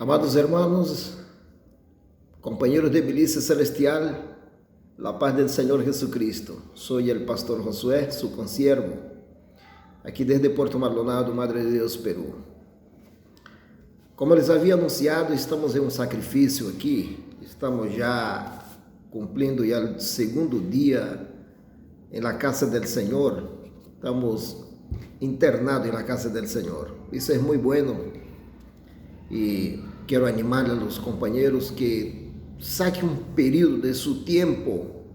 Amados hermanos, compañeros de milicia celestial, la paz del Señor Jesucristo. Soy el pastor Josué, su consiervo, aquí desde Puerto Maldonado, Madre de Deus, Perú. Como les havia anunciado, estamos em um sacrifício aqui, estamos já cumprindo já o segundo dia em la casa del Senhor, estamos internados em la casa del Senhor. Isso é muito bueno e quero animar a los companheiros que saquen um período de su tempo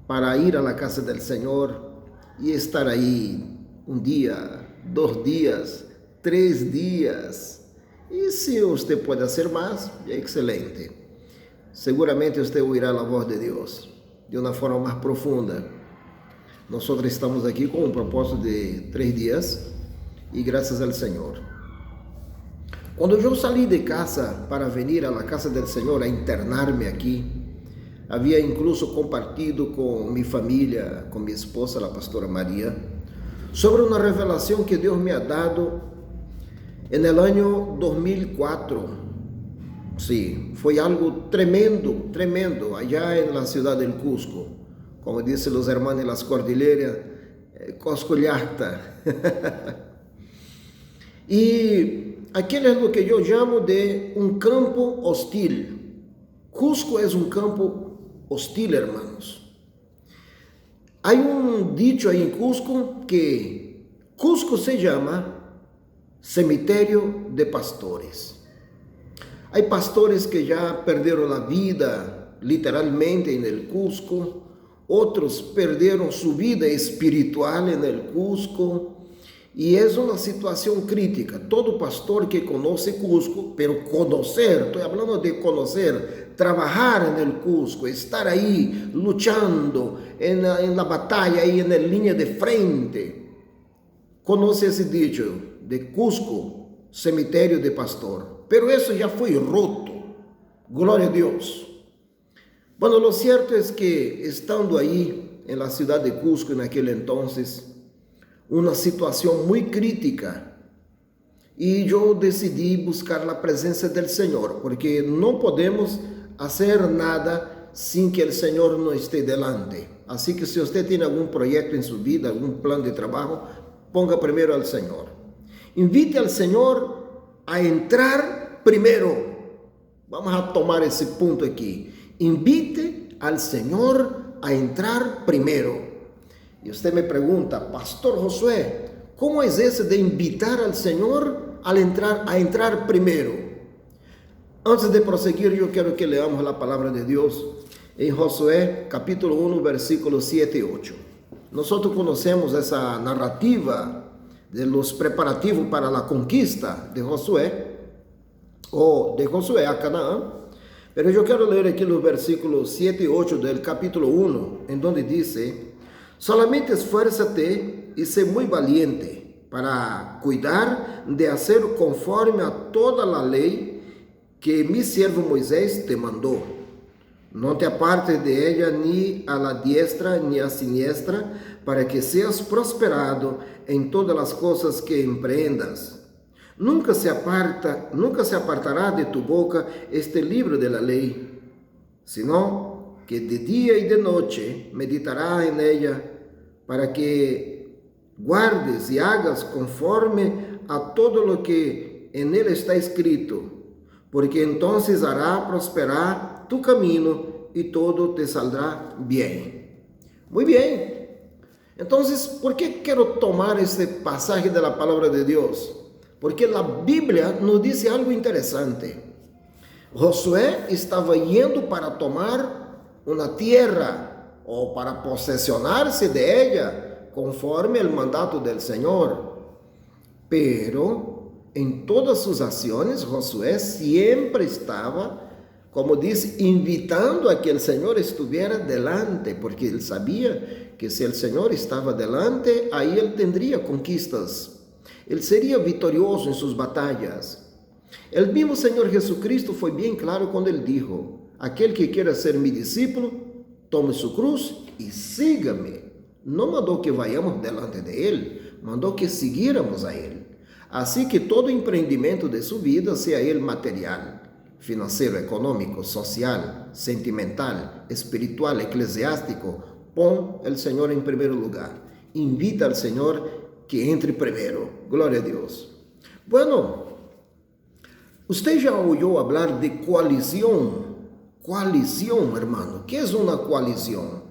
para ir a la casa del Senhor e estar aí um dia, 2 dias, 3 dias. E se você pode fazer mais, é excelente. Seguramente você ouvirá a voz de Deus de uma forma mais profunda. Nós estamos aqui com um propósito de 3 dias e graças ao Senhor. Quando eu saí de casa para vir à casa do Senhor, a internar-me aqui, havia incluso compartido com minha família, com minha esposa, a pastora Maria, sobre uma revelação que Deus me ha dado no ano 2004. Sí, foi algo tremendo, tremendo, allá na cidade de Cusco, como dizem os hermanos de las cordilleras, Coscolhata. E aquele é o que eu chamo de um campo hostil. Cusco é um campo hostil, hermanos. Há um dicho aí em Cusco que Cusco se chama cemitério de pastores. Há pastores que já perderam a vida literalmente em el Cusco, outros perderam sua vida espiritual em el Cusco. E é uma situação crítica. Todo pastor que conhece Cusco, pero conocer, estou falando de conocer, trabalhar no Cusco, estar aí lutando na batalha, aí na linha de frente, conhece esse dicho de Cusco, cemitério de pastor. Pero isso já foi roto. Glória a Deus. Bueno, lo cierto es que estando aí na cidade de Cusco naquele entonces, uma situação muito crítica e eu decidi buscar a presença do Senhor, porque não podemos fazer nada sem que o Senhor não esteja delante. Assim que se você tem algum projeto em sua vida, algum plano de trabalho, ponga primeiro ao Senhor. Invite ao Senhor a entrar primeiro. Vamos a tomar esse ponto aqui. Invite ao Senhor a entrar primeiro. E você me pergunta, pastor Josué, como é esse de invitar ao Senhor a entrar primeiro? Antes de prosseguir, eu quero que leamos a palavra de Deus em Josué, capítulo 1, versículos 7 e 8. Nós conhecemos essa narrativa de los preparativos para a conquista de Josué, ou de Josué a Canaã, mas eu quero ler aqui os versículos 7 e 8 do capítulo 1, em donde diz: solamente esfuérzate y sé muy valiente para cuidar de hacer conforme a toda la ley que mi siervo Moisés te mandó. No te apartes de ella ni a la diestra ni a siniestra, para que seas prosperado en todas las cosas que emprendas. Nunca se apartará de tu boca este libro de la ley, sino que de día y de noche meditará en ella, para que guardes y hagas conforme a todo lo que en él está escrito, porque entonces hará prosperar tu camino y todo te saldrá bien. Muy bien. Entonces, ¿por qué quiero tomar este pasaje de la palabra de Dios? Porque la Biblia nos dice algo interesante. Josué estava indo para tomar uma tierra, ou para posesionar-se de ella, conforme el mandato del Señor. Pero en todas sus acciones, Josué siempre estaba, como dice, invitando a que el Señor estuviera delante, porque él sabía que si el Señor estaba delante, ahí él tendría conquistas. Él sería victorioso en sus batallas. El mismo Señor Jesucristo foi bem claro quando ele dijo: aquele que quiera ser mi discípulo, tome su cruz e siga-me. Não mandou que vayamos delante de ele, mandou que seguíramos a ele. Así que todo emprendimento de su vida, sea el material, financiero, económico, social, sentimental, espiritual, eclesiástico, pon el Señor en primer lugar. Invita al Señor que entre primero. Gloria a Dios. Bueno, usted ya oyó hablar de coalición. Coalición, hermano. ¿Qué es una coalición?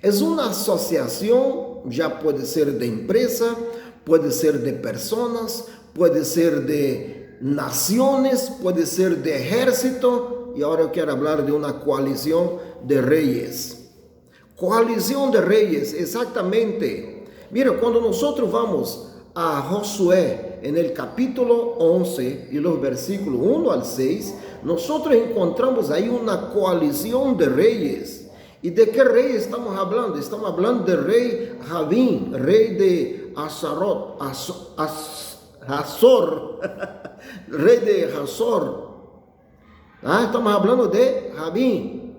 Es una asociación, ya puede ser de empresa, puede ser de personas, puede ser de naciones, puede ser de ejército. Y ahora quiero hablar de una coalición de reyes. Coalición de reyes, exactamente. Mira, cuando nosotros vamos a Josué en el capítulo 11 y los versículos 1 al 6, nosotros encontramos ahí una coalición de reyes. ¿Y de qué rey estamos hablando? Estamos hablando del rey Javín, rey de Hazor, rey de Hazor. Estamos hablando de Javín.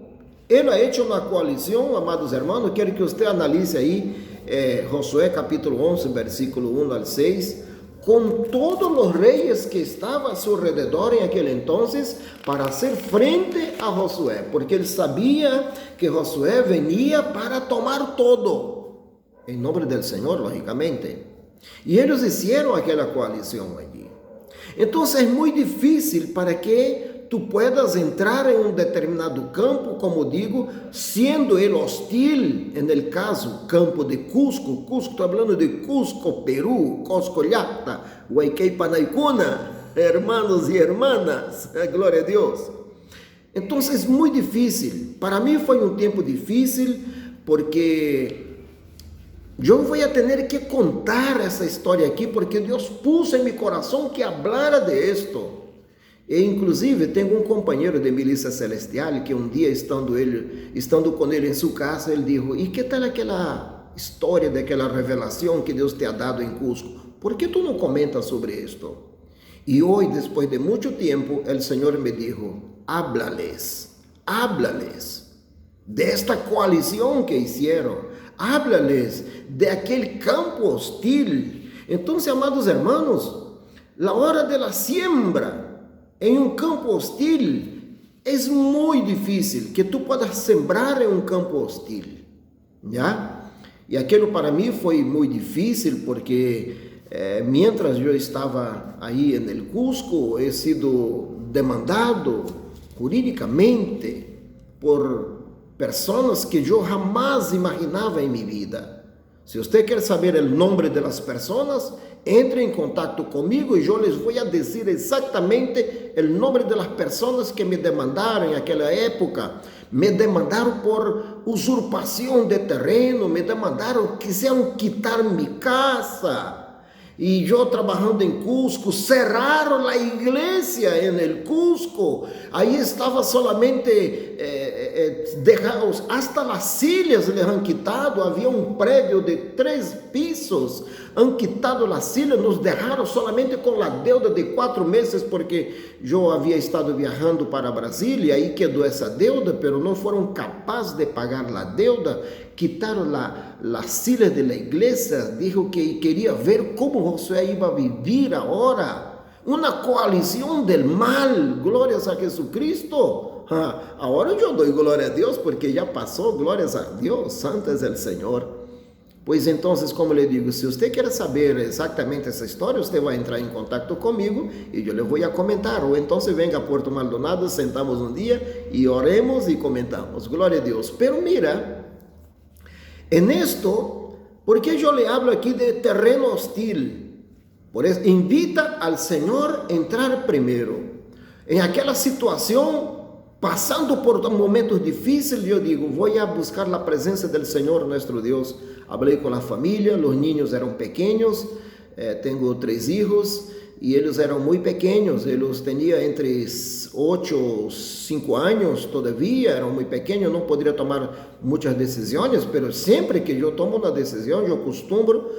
Él ha hecho una coalición, amados hermanos. Quiero que usted analice ahí Josué capítulo 11, versículo 1 al 6, con todos los reyes que estaban a su alrededor en aquel entonces para hacer frente a Josué, porque él sabía que Josué venía para tomar todo, en nombre del Señor, lógicamente. Y ellos hicieron aquella coalición allí. Entonces es muy difícil para que tú puedas entrar en un determinado campo, como digo, siendo ele hostil, en el caso, campo de Cusco, estoy hablando de Cusco, Perú, Coscollata, Huaycay, Panaicuna, hermanos y hermanas, gloria a Dios. Entonces es muy difícil, para mí fue un tiempo difícil, porque yo voy a tener que contar esa historia aquí, porque Dios puso en mi corazón que hablara de esto. E inclusive tenho um companheiro de milícia celestial que um dia estando com ele em sua casa, ele disse: "E que tal aquela história daquela revelação que Deus te ha dado em Cusco? Por que tu não comentas sobre isto?" E hoje, depois de muito tempo, o Senhor me disse: háblales desta coalição que hicieron, háblales de aquele campo hostil. Então, amados hermanos, a hora de la siembra em um campo hostil, é muito difícil que tu puedas sembrar em um campo hostil, ¿ya? E aquilo para mim foi muito difícil, porque mientras eu estava aí en el Cusco, he sido demandado jurídicamente por pessoas que eu jamais imaginava em minha vida. Se você quer saber o nome das pessoas, entre em contato comigo e eu les vou a dizer exatamente o nome das pessoas que me demandaram naquela época. Me demandaram por usurpação de terreno, me demandaram, quiseram quitar minha casa. E eu trabalhando em Cusco, cerraram a igreja em el Cusco. Aí estava solamente dejados, hasta as silhas lhe han quitado. Havia um prédio de 3 pisos, han quitado as silhas, nos deixaram solamente com a deuda de 4 meses, porque eu havia estado viajando para Brasília, aí quedou essa deuda, pero não foram capazes de pagar a deuda. Quitaram as silhas da igreja, dijo que queria ver como Josué ia viver agora. Uma coalição del mal, glórias a Jesucristo. Agora eu dou glória a Deus, porque já passou, glórias a Deus, santo é o Senhor. Pois então, como lhe digo, se você quer saber exatamente essa história, você vai entrar em contato comigo e eu lhe vou a comentar. Ou então venga a Puerto Maldonado, sentamos um dia e oremos e comentamos. Glória a Deus. Pero mira, en esto, porque yo le hablo aquí de terreno hostil, por eso invita al Señor a entrar primero. En aquella situación, pasando por momentos difíciles, yo digo, voy a buscar la presencia del Señor nuestro Dios. Hablé con la familia, los niños eran pequeños, tengo 3 hijos, y ellos eran muy pequeños, ellos tenían entre 8 y 5 años todavía, eran muy pequeños, no podría tomar muchas decisiones, pero siempre que yo tomo una decisión, yo acostumbro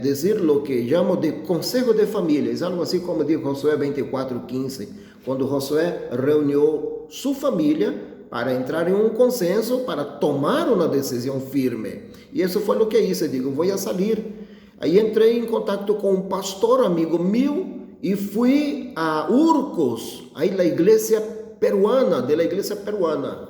decir lo que llamo de consejo de familia, es algo así como dijo Josué 24:15, cuando Josué reunió su familia para entrar en un consenso, para tomar una decisión firme, y eso fue lo que hice, digo, voy a salir. Aí entrei em contato com um pastor, amigo meu, y fui a Urcos, ahí la iglesia peruana, de la iglesia peruana.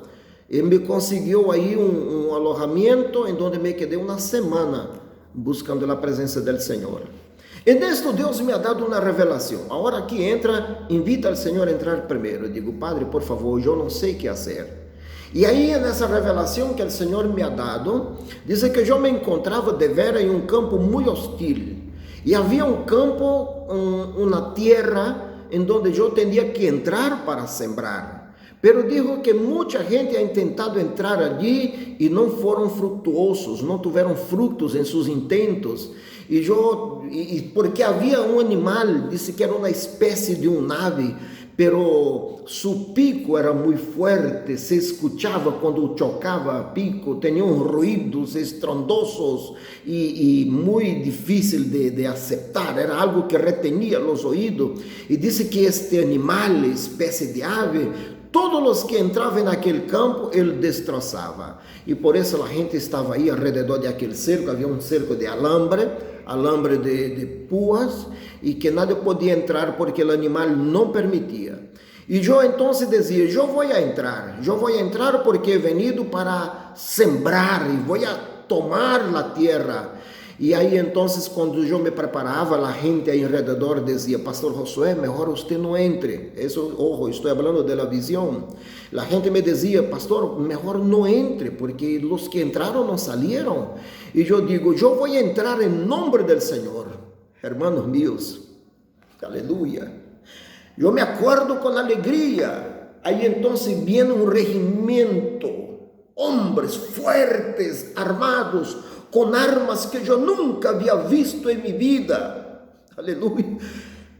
Él me consiguió ahí un alojamiento en donde me quedé una semana buscando la presencia del Señor. En esto Dios me ha dado una revelación. Ahora aquí entra, invita al Señor a entrar primero. Y digo, Padre, por favor, yo no sé qué hacer. Y ahí en esa revelación que el Señor me ha dado, dice que yo me encontraba de veras en un campo muy hostil. Y había un campo, una tierra en donde yo tenía que entrar para sembrar. Pero dijo que mucha gente ha intentado entrar allí y no fueron fructuosos, no tuvieron frutos en sus intentos. Y porque había un animal, dice que era una especie de un ave, pero su pico era muy fuerte, se escuchaba cuando chocaba el pico, tenía unos ruidos estrondosos y muy difícil de aceptar, era algo que retenía los oídos. Y dice que este animal, especie de ave, todos los que entraban en aquel campo, él destrozaba. Y por eso la gente estaba ahí alrededor de aquel cerco, había un cerco de alambre de púas, y que nadie podía entrar porque el animal no permitía. Y yo entonces decía, yo voy a entrar porque he venido para sembrar y voy a tomar la tierra. Y ahí entonces cuando yo me preparaba, la gente ahí alrededor decía, Pastor Josué, mejor usted no entre. Eso, ojo, estoy hablando de la visión. La gente me decía, Pastor, mejor no entre, porque los que entraron no salieron. Y yo digo, yo voy a entrar en nombre del Señor. Hermanos míos, aleluya. Yo me acuerdo con alegría. Ahí entonces viene un regimiento, hombres fuertes, armados, con armas que yo nunca había visto en mi vida. Aleluya.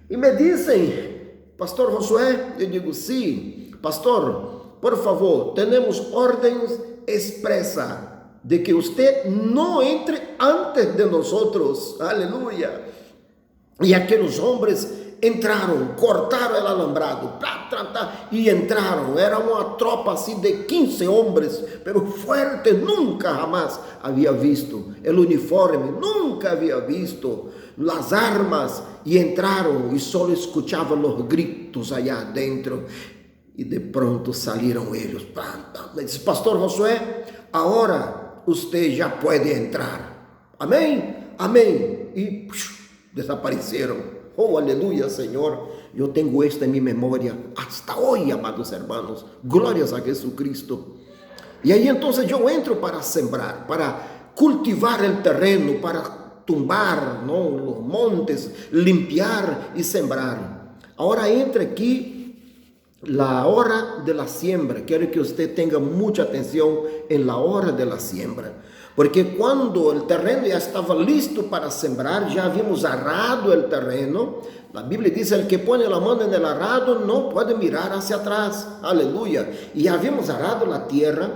Y me dicen, Pastor Josué, yo digo, sí, pastor, por favor, tenemos órdenes expresa de que usted no entre antes de nosotros. Aleluya. Y aquellos hombres entraron, cortaron el alambrado, y entraron. Era una tropa así de 15 hombres, pero fuerte, nunca jamás había visto. El uniforme, nunca había visto. Las armas, y entraron, y solo escuchaban los gritos allá adentro. Y de pronto salieron ellos. Me dice, Pastor Josué, ahora usted ya puede entrar. Amén, amén. Y desaparecieron. Oh, aleluya, Señor. Yo tengo esto en mi memoria hasta hoy, amados hermanos. Glorias a Jesucristo. Y ahí entonces yo entro para sembrar, para cultivar el terreno, para tumbar, ¿no?, los montes, limpiar y sembrar. Ahora entra aquí la hora de la siembra. Quiero que usted tenga mucha atención en la hora de la siembra. Porque cuando el terreno ya estaba listo para sembrar, ya habíamos arado el terreno. La Biblia dice, el que pone la mano en el arado no puede mirar hacia atrás. Aleluya. Y ya habíamos arado la tierra.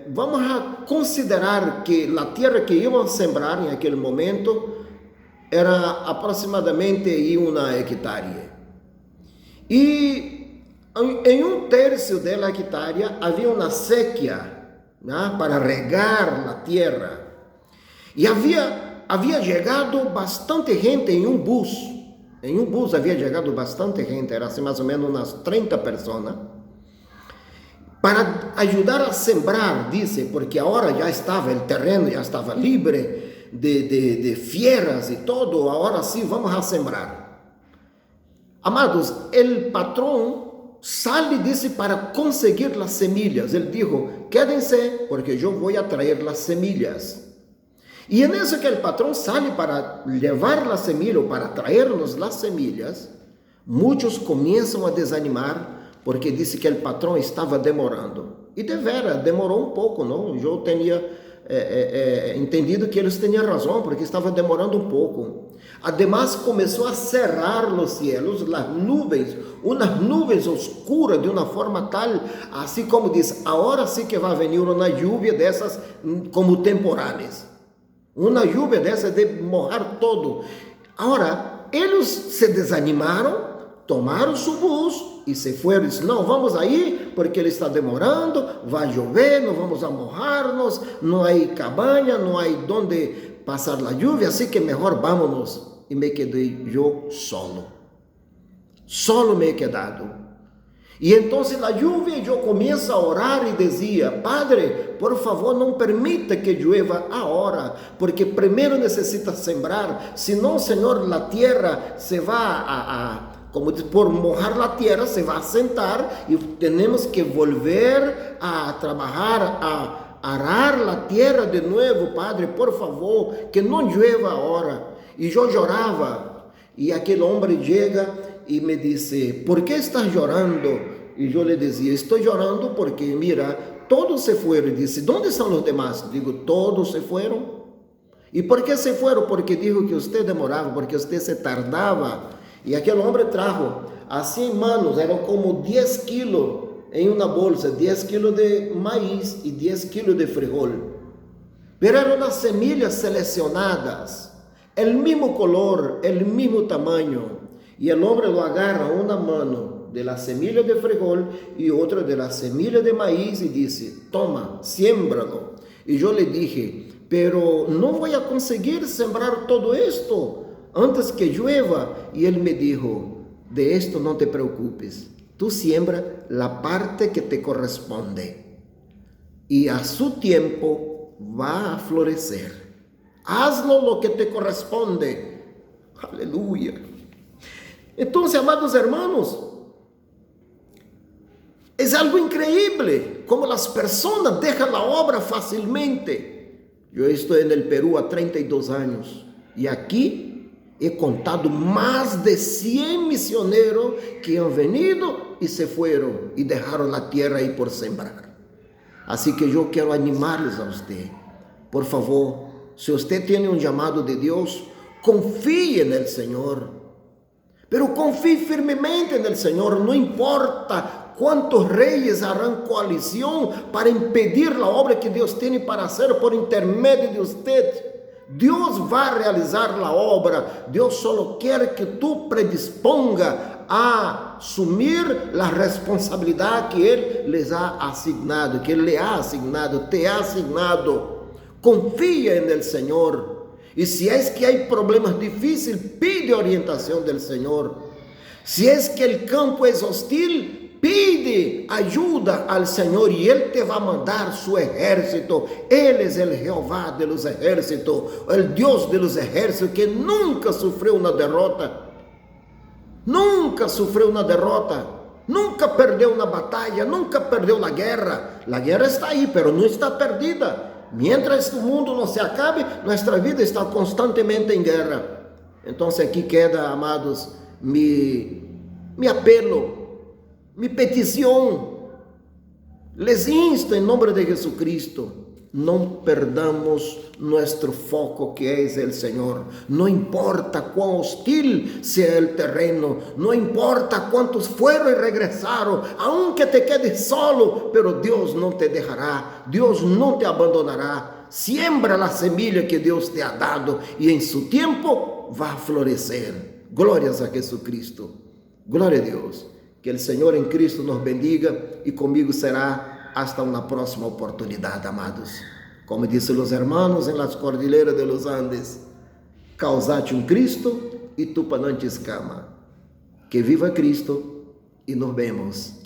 Vamos a considerar que la tierra que íbamos a sembrar en aquel momento era aproximadamente una hectárea. Y en un tercio de la hectárea había una sequía, ¿no?, para regar la tierra. Y había llegado bastante gente en un bus. En un bus había llegado bastante gente, era así más o menos unas 30 personas, para ayudar a sembrar, dice, porque ahora ya estaba el terreno, ya estaba libre de fieras y todo, ahora sí vamos a sembrar. Amados, el patrón sale, dice, para conseguir las semillas. Él dijo, quédense porque yo voy a traer las semillas. Y en eso que el patrón sale para llevar la semilla o para traernos las semillas, muchos comienzan a desanimar porque dice que el patrón estaba demorando. Y de veras, demoró un poco, ¿no? Yo tenía entendido que ellos tenían razón porque estaba demorando un poco. Además comenzó a cerrar los cielos, las nubes, unas nubes oscuras de una forma tal, así como dice, ahora sí que va a venir una lluvia de esas como temporales, una lluvia de esas de mojar todo. Ahora, ellos se desanimaron, tomaron su bus y se fueron. Dicen, no, vamos ahí porque ele está demorando, va a llover, no vamos a mojarnos, no hay cabaña, no hay donde pasar la lluvia, así que mejor vámonos. e me quedei eu solo. Solo me he quedado. E então a lluvia, eu começo a orar e dizia: Padre, por favor, não permita que llueva agora, porque primeiro necessita sembrar, senão, Senhor, a terra se vai como por mojar a terra, se vai a sentar e temos que volver a trabalhar, a arar a terra de novo. Padre, por favor, que não llueva agora. E eu chorava, e aquele homem chega e me disse: ¿por qué estás llorando? Y yo le decía: estoy llorando porque, mira, todos se fueron. Y dice: ¿dónde están los demás? Digo: todos se fueron. ¿Y por qué se fueron? Porque dijo que usted demoraba, porque usted se tardaba. Y aquel hombre trajo así en manos, eran como 10 kilos en una bolsa, 10 kilos de maíz y 10 kilos de frijol. Pero eran unas semillas seleccionadas, el mismo color, el mismo tamaño. Y el hombre lo agarra una mano de la semilla de frijol y otra de la semilla de maíz y dice: toma, siémbralo. Y yo le dije: pero no voy a conseguir sembrar todo esto antes que llueva. Y él me dijo: de esto no te preocupes, tú siembra la parte que te corresponde y a su tiempo va a florecer. Hazlo lo que te corresponde. Aleluya. Entonces, amados hermanos, es algo increíble como las personas dejan la obra fácilmente. Yo estoy en el Perú a 32 años y aquí he contado más de 100 misioneros que han venido y se fueron y dejaron la tierra ahí por sembrar. Así que yo quiero animarles a usted. Por favor, si usted tiene un llamado de Dios, confíe en el Señor. Pero confíe firmemente en el Señor, no importa cuántos reyes harán coalición para impedir la obra que Dios tiene para hacer por intermedio de usted. Dios va a realizar la obra. Dios solo quiere que tú predisponga a asumir la responsabilidad que Él les ha asignado, que Él le ha asignado, te ha asignado. Confía en el Señor. Y si es que hay problemas difíciles, pide orientación del Señor. Si es que el campo es hostil, pide ayuda al Señor y Él te va a mandar su ejército. Él es el Jehová de los ejércitos, el Dios de los ejércitos que nunca sufrió una derrota. Nunca sufrió una derrota. Nunca perdió una batalla, nunca perdió la guerra. La guerra está ahí, pero no está perdida. Mientras este mundo no se acabe, nuestra vida está constantemente en guerra. Entonces aquí queda, amados, mi apelo, mi petición. Les insto en nombre de Jesucristo: no perdamos nuestro foco, que es el Señor. No importa cuán hostil sea el terreno, no importa cuántos fueron y regresaron, aunque te quedes solo, pero Dios no te dejará, Dios no te abandonará. Siembra la semilla que Dios te ha dado y en su tiempo va a florecer. Glorias a Jesucristo. Gloria a Dios. Que el Señor en Cristo nos bendiga y conmigo será hasta una próxima oportunidad, amados. Como dicen los hermanos en las cordilleras de los Andes: causate un Cristo y tu panante escama. Que viva Cristo y nos vemos